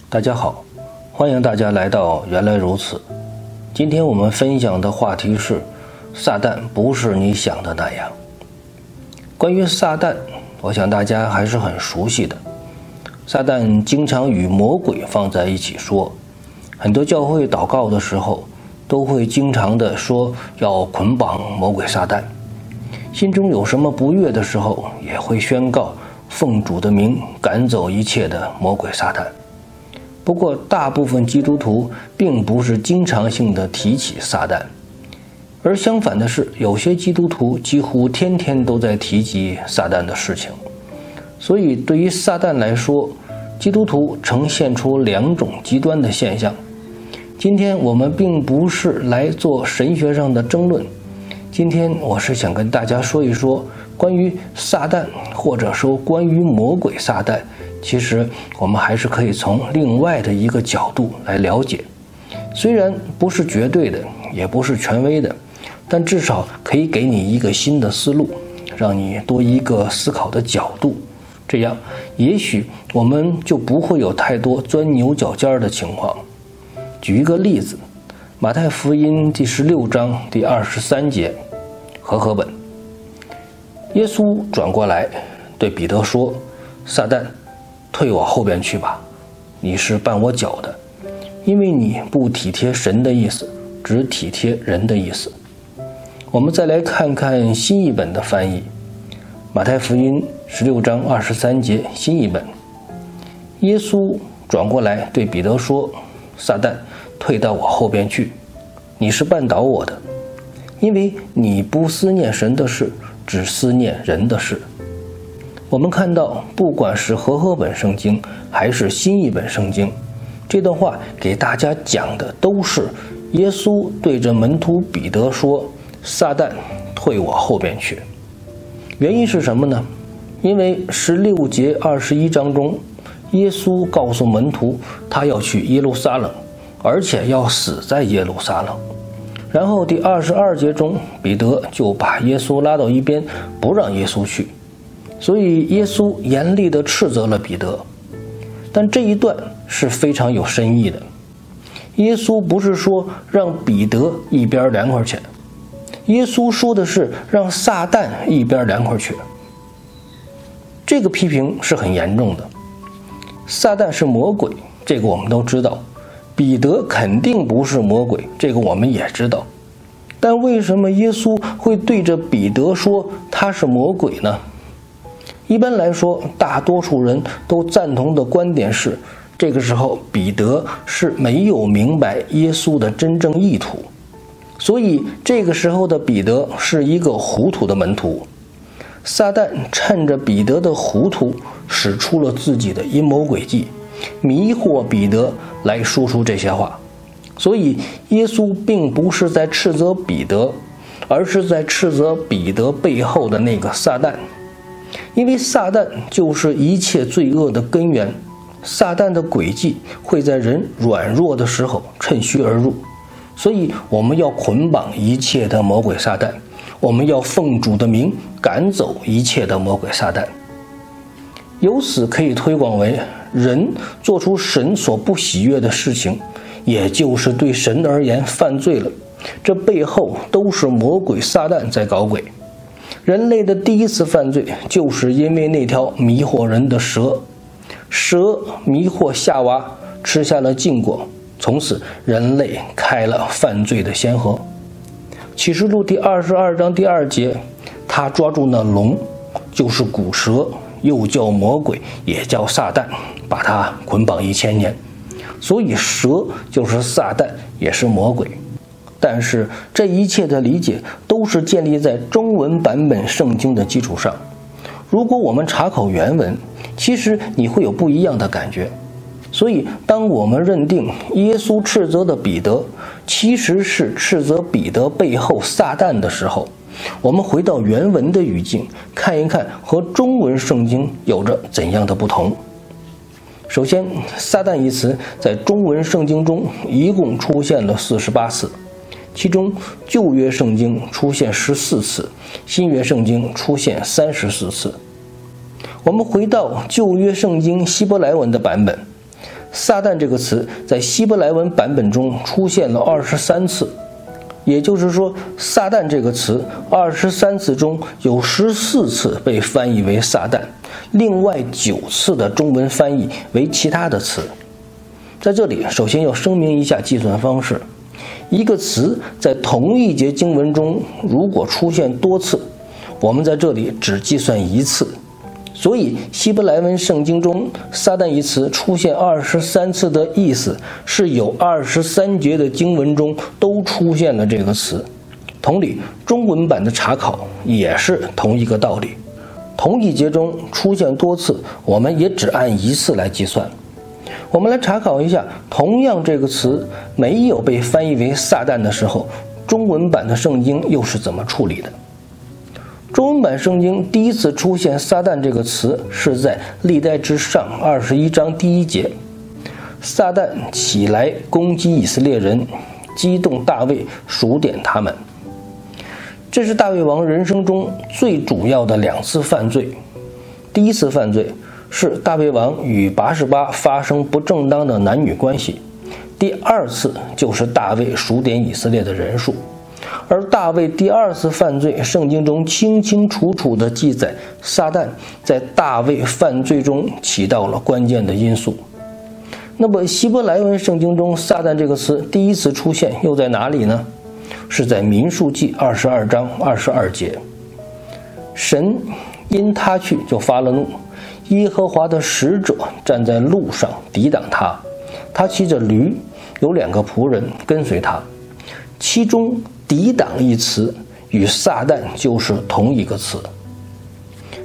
大家好，欢迎大家来到原来如此。今天我们分享的话题是撒旦不是你想的那样。关于撒旦，我想大家还是很熟悉的。撒旦经常与魔鬼放在一起说，很多教会祷告的时候都会经常的说要捆绑魔鬼撒旦，心中有什么不悦的时候也会宣告奉主的名赶走一切的魔鬼撒旦。不过大部分基督徒并不是经常性的提起撒旦，而相反的是，有些基督徒几乎天天都在提及撒旦的事情。所以对于撒旦来说，基督徒呈现出两种极端的现象。今天我们并不是来做神学上的争论，今天我是想跟大家说一说关于撒旦，或者说关于魔鬼撒旦，其实我们还是可以从另外的一个角度来了解。虽然不是绝对的，也不是权威的，但至少可以给你一个新的思路，让你多一个思考的角度。这样也许我们就不会有太多钻牛角尖的情况。举一个例子，马太福音第16章第23节，和合本。耶稣转过来对彼得说，撒旦，退我后边去吧，你是绊我脚的，因为你不体贴神的意思，只体贴人的意思。我们再来看看新译本的翻译，马太福音16章23节，新译本。耶稣转过来对彼得说，撒旦，退到我后边去，你是绊倒我的，因为你不思念神的事，只思念人的事。我们看到，不管是和合本圣经还是新译本圣经，这段话给大家讲的都是耶稣对着门徒彼得说，撒旦，退我后边去。原因是什么呢？因为16节21章中，耶稣告诉门徒他要去耶路撒冷，而且要死在耶路撒冷。然后第22节中，彼得就把耶稣拉到一边，不让耶稣去。所以耶稣严厉地斥责了彼得。但这一段是非常有深意的。耶稣不是说让彼得一边凉快去，耶稣说的是让撒旦一边凉快去。这个批评是很严重的。撒旦是魔鬼，这个我们都知道。彼得肯定不是魔鬼，这个我们也知道。但为什么耶稣会对着彼得说他是魔鬼呢？一般来说，大多数人都赞同的观点是，这个时候彼得是没有明白耶稣的真正意图，所以这个时候的彼得是一个糊涂的门徒。撒旦趁着彼得的糊涂，使出了自己的阴谋诡计，迷惑彼得来说出这些话。所以耶稣并不是在斥责彼得，而是在斥责彼得背后的那个撒旦。因为撒旦就是一切罪恶的根源，撒旦的诡计会在人软弱的时候趁虚而入，所以我们要捆绑一切的魔鬼撒旦，我们要奉主的名赶走一切的魔鬼撒旦。由此可以推广为，人做出神所不喜悦的事情，也就是对神而言犯罪了，这背后都是魔鬼撒旦在搞鬼。人类的第一次犯罪就是因为那条迷惑人的蛇，蛇迷惑夏娃，吃下了禁果，从此人类开了犯罪的先河。启示录第22章第2节，他抓住那龙，就是古蛇，又叫魔鬼，也叫撒旦，把他捆绑1000年。所以蛇就是撒旦，也是魔鬼。但是这一切的理解都是建立在中文版本圣经的基础上。如果我们查考原文，其实你会有不一样的感觉。所以当我们认定耶稣斥责的彼得其实是斥责彼得背后撒旦的时候，我们回到原文的语境，看一看和中文圣经有着怎样的不同。首先，撒旦一词在中文圣经中一共出现了48次，其中旧约圣经出现14次，新约圣经出现34次。我们回到旧约圣经希伯来文的版本，撒旦这个词在希伯来文版本中出现了23次，也就是说，撒旦这个词23次中有14次被翻译为撒旦，另外9次的中文翻译为其他的词。在这里，首先要声明一下计算方式：一个词在同一节经文中如果出现多次，我们在这里只计算1次。所以希伯来文圣经中撒旦一词出现23次的意思是有23节的经文中都出现了这个词。同理，中文版的查考也是同一个道理，同一节中出现多次，我们也只按1次来计算。我们来查考一下，同样这个词没有被翻译为撒旦的时候，中文版的圣经又是怎么处理的？中文版圣经第一次出现撒旦这个词是在历代志上21章第1节，撒旦起来攻击以色列人，激动大卫数点他们。这是大卫王人生中最主要的2次犯罪。第一次犯罪是大卫王与拔示巴发生不正当的男女关系，第2次就是大卫数点以色列的人数。而大卫第2次犯罪，圣经中清清楚楚地记载，撒旦在大卫犯罪中起到了关键的因素。那么希伯来文圣经中撒旦这个词第一次出现又在哪里呢？是在民数记22章22节。神因他去就发了怒，耶和华的使者站在路上抵挡他，他骑着驴，有2个仆人跟随他。其中抵挡一词与撒旦就是同一个词。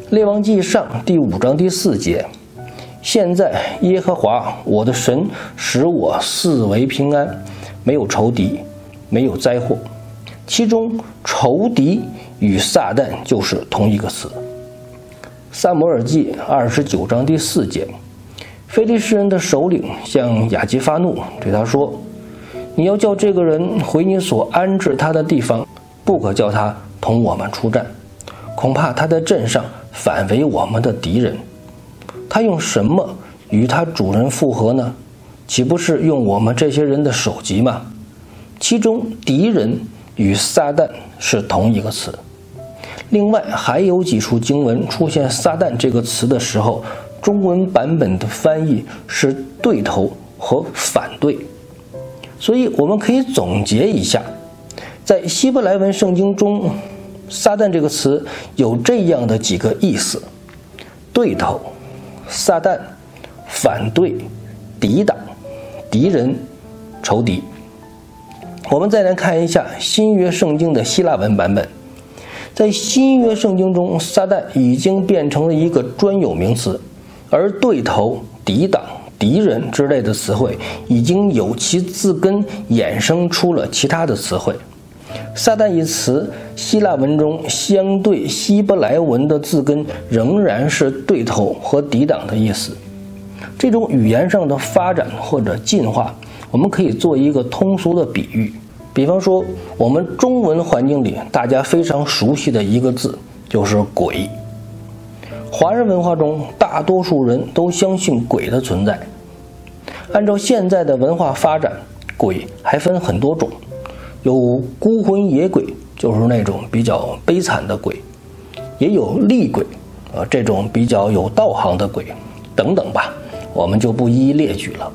列王纪上第5章第4节，现在耶和华我的神使我四围平安，没有仇敌，没有灾祸。其中仇敌与撒旦就是同一个词。撒母耳记29章第4节，非利士人的首领向亚基发怒，对他说，你要叫这个人回你所安置他的地方，不可叫他同我们出战，恐怕他在阵上反为我们的敌人。他用什么与他主人复合呢？岂不是用我们这些人的首级吗？其中敌人与撒旦是同一个词。另外还有几处经文出现撒旦这个词的时候，中文版本的翻译是对头和反对。所以我们可以总结一下，在希伯来文圣经中，撒旦这个词有这样的几个意思：对头、撒旦、反对、抵挡、敌人、仇敌。我们再来看一下新约圣经的希腊文版本。在新约圣经中，撒旦已经变成了一个专有名词，而对头、抵挡、敌人之类的词汇已经有其字根衍生出了其他的词汇。撒旦一词希腊文中相对希伯来文的字根仍然是对头和抵挡的意思。这种语言上的发展或者进化，我们可以做一个通俗的比喻。比方说，我们中文环境里大家非常熟悉的一个字就是鬼。华人文化中大多数人都相信鬼的存在。按照现在的文化发展，鬼还分很多种，有孤魂野鬼，就是那种比较悲惨的鬼，也有厉鬼，这种比较有道行的鬼，等等吧，我们就不一一列举了。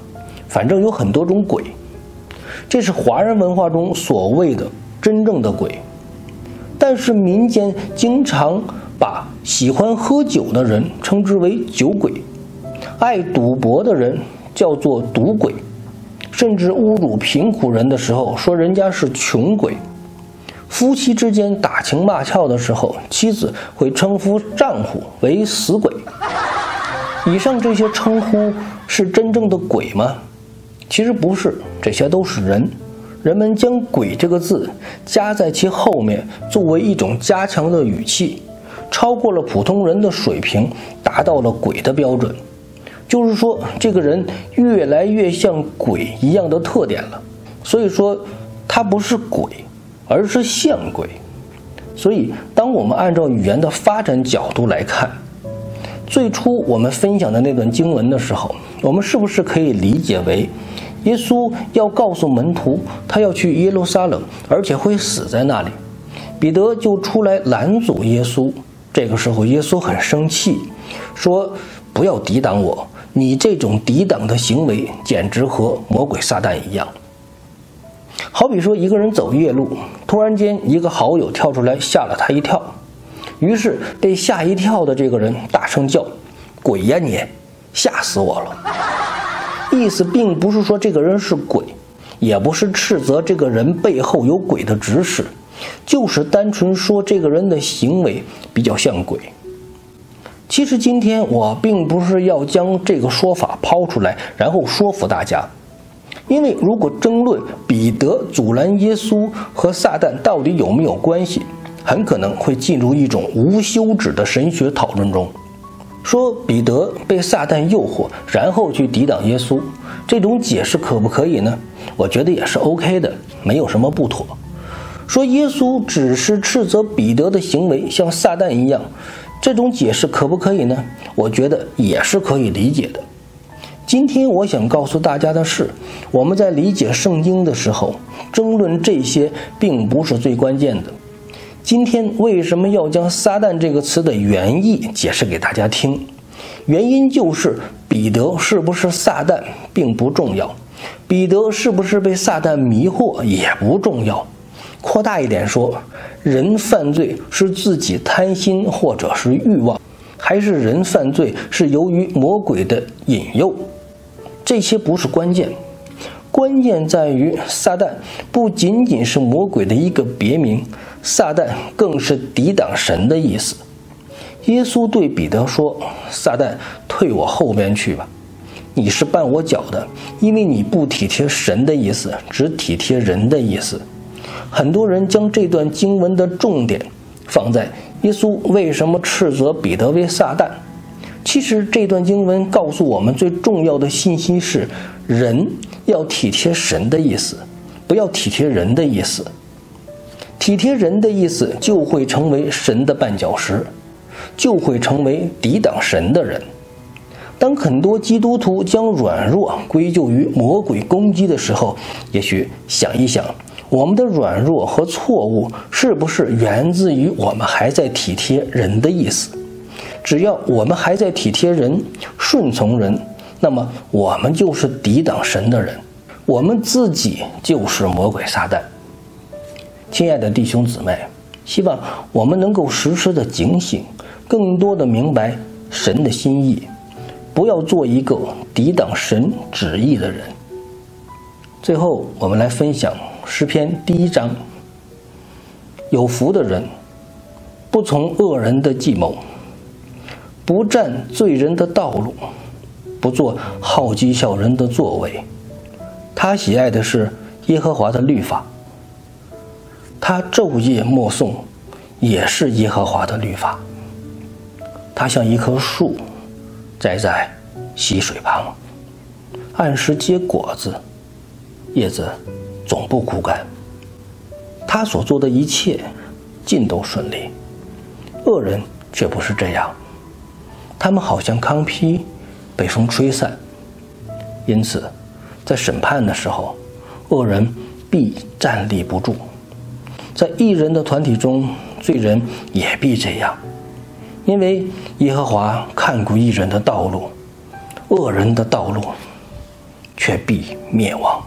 反正有很多种鬼，这是华人文化中所谓的真正的鬼。但是民间经常把喜欢喝酒的人称之为酒鬼，爱赌博的人叫做赌鬼，甚至侮辱贫苦人的时候说人家是穷鬼。夫妻之间打情骂俏的时候，妻子会称呼丈夫为死鬼。以上这些称呼是真正的鬼吗？其实不是，这些都是人。人们将鬼这个字加在其后面，作为一种加强的语气，超过了普通人的水平，达到了鬼的标准。就是说，这个人越来越像鬼一样的特点了。所以说，他不是鬼，而是像鬼。所以，当我们按照语言的发展角度来看，最初我们分享的那段经文的时候，我们是不是可以理解为耶稣要告诉门徒他要去耶路撒冷，而且会死在那里？彼得就出来拦阻耶稣。这个时候耶稣很生气，说不要抵挡我，你这种抵挡的行为简直和魔鬼撒旦一样。好比说一个人走夜路，突然间一个好友跳出来吓了他一跳，于是被吓一跳的这个人大声叫：鬼呀你，吓死我了。意思并不是说这个人是鬼，也不是斥责这个人背后有鬼的指使，就是单纯说这个人的行为比较像鬼。其实今天我并不是要将这个说法抛出来然后说服大家，因为如果争论彼得阻拦耶稣和撒旦到底有没有关系，很可能会进入一种无休止的神学讨论中。说彼得被撒旦诱惑，然后去抵挡耶稣，这种解释可不可以呢？我觉得也是 OK 的，没有什么不妥。说耶稣只是斥责彼得的行为像撒旦一样，这种解释可不可以呢？我觉得也是可以理解的。今天我想告诉大家的是，我们在理解圣经的时候，争论这些并不是最关键的。今天为什么要将撒旦这个词的原意解释给大家听？原因就是彼得是不是撒旦并不重要，彼得是不是被撒旦迷惑也不重要。扩大一点说，人犯罪是自己贪心或者是欲望，还是人犯罪是由于魔鬼的引诱？这些不是关键，关键在于撒旦不仅仅是魔鬼的一个别名，撒旦更是抵挡神的意思。耶稣对彼得说：撒旦，退我后边去吧，你是绊我脚的，因为你不体贴神的意思，只体贴人的意思。很多人将这段经文的重点放在耶稣为什么斥责彼得为撒旦。其实这段经文告诉我们最重要的信息是，人要体贴神的意思，不要体贴人的意思。体贴人的意思就会成为神的绊脚石，就会成为抵挡神的人。当很多基督徒将软弱归咎于魔鬼攻击的时候，也许想一想，我们的软弱和错误是不是源自于我们还在体贴人的意思？只要我们还在体贴人、顺从人，那么我们就是抵挡神的人，我们自己就是魔鬼撒旦。亲爱的弟兄姊妹，希望我们能够时时的警醒，更多的明白神的心意，不要做一个抵挡神旨意的人。最后我们来分享诗篇第1章。有福的人，不从恶人的计谋，不占罪人的道路，不做好讥笑人的作为。他喜爱的是耶和华的律法，他昼夜默诵，也是耶和华的律法。他像一棵树栽在溪水旁，按时结果子，叶子总不枯干。他所做的一切尽都顺利。恶人却不是这样，他们好像糠秕被风吹散。因此在审判的时候，恶人必站立不住。在义人的团体中，罪人也必这样，因为耶和华看顾义人的道路，恶人的道路却必灭亡。